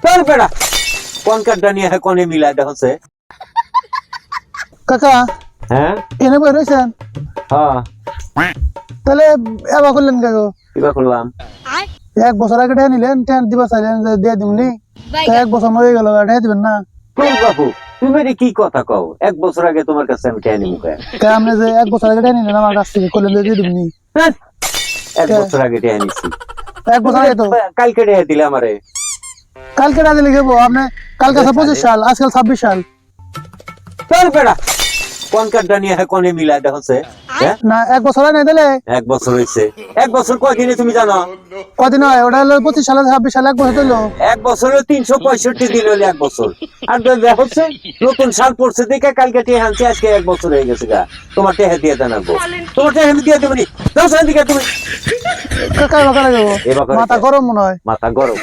চল বেড়া কোন কার্ডটা নিয়ে কোনে মিলাই দেখছে কাকা হ্যাঁ এনে বই রয়েছেন হ্যাঁ তাহলে এবার করলেন কাকু কিবা করলাম 1 বছর আগে টাকা নিলেন টেন দিবা চাইলেন যে দিয়ে দিমনি তো 1 বছর মরে গেল টাকা দিবেন না কোন বাবু তুমি রে কি কথা কও 1 বছর আগে তোমার কাছে আমি টাকা নিমু কেন আপনি যে 1 বছর আগে টাকা নিলেন আমার কাছ থেকে করলেন যে দিয়ে দিমনি 1 বছর আগে টাকা নিছি 1 বছর আগে তো কালকে টাকা দিলে আমারে কালকে রাতে লিখে আপনি কালকে 25 সাল আজকাল 26 সাল চল বেড়া কোন কার্ডটা নিয়ে কোনে মিলাই দেখছে হ্যাঁ না 1 বছর আগে দিলে 1 বছর হইছে 1 বছর কয়দিনে তুমি জানো কদিন হয় ওটা হলো 25 সালে 26 সালে 1 বছর হলো 1 বছরে 365 দিন হলে 1 বছর আর হচ্ছে নতুন সাল পড়ছে দেখে কালকে টেহা আনছি আজকে 1 বছর হয়ে গেছে গা তোমার টেহা দিয়ে জানাবো তোমার টেহা আমি দিয়ে দেবো নি দাও সান দিকে তুমি কাকা বাকা লাগবো এবার মাথা গরম মনে হয় মাথা গরম